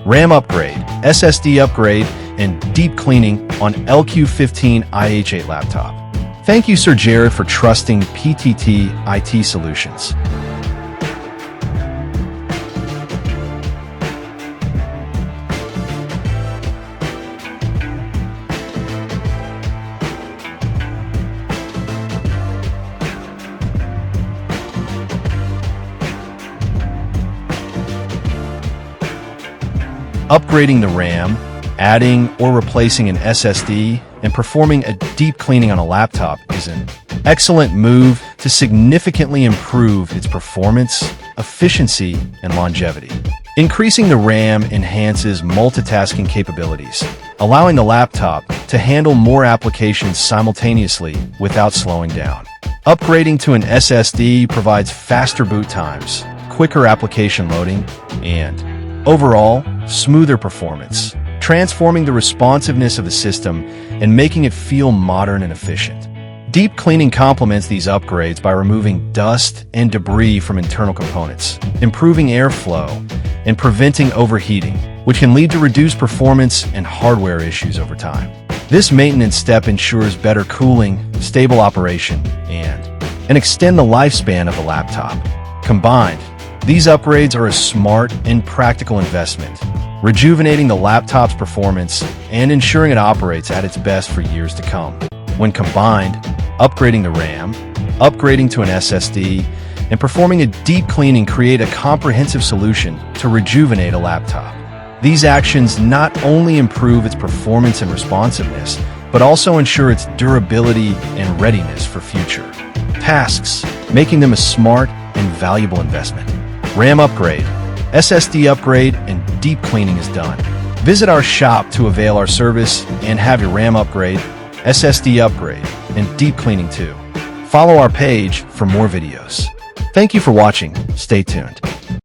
RAM upgrade, SSD upgrade, and deep cleaning on LQ15 IH8 laptop. Thank you, Sir Jared, for trusting PTT IT Solutions. Upgrading the RAM, adding or replacing an SSD, and performing a deep cleaning on a laptop is an excellent move to significantly improve its performance, efficiency, and longevity. Increasing the RAM enhances multitasking capabilities, allowing the laptop to handle more applications simultaneously without slowing down. Upgrading to an SSD provides faster boot times, quicker application loading, and overall, smoother performance, transforming the responsiveness of the system and making it feel modern and efficient. Deep cleaning complements these upgrades by removing dust and debris from internal components, improving airflow, and preventing overheating, which can lead to reduced performance and hardware issues over time. This maintenance step ensures better cooling, stable operation, and extend the lifespan of the laptop. Combined, these upgrades are a smart and practical investment, rejuvenating the laptop's performance and ensuring it operates at its best for years to come. When combined, upgrading the RAM, upgrading to an SSD, and performing a deep cleaning create a comprehensive solution to rejuvenate a laptop. These actions not only improve its performance and responsiveness, but also ensure its durability and readiness for future tasks, making them a smart and valuable investment. RAM upgrade, SSD upgrade, and deep cleaning is done. Visit our shop to avail our service and have your RAM upgrade, SSD upgrade, and deep cleaning too. Follow our page for more videos. Thank you for watching. Stay tuned.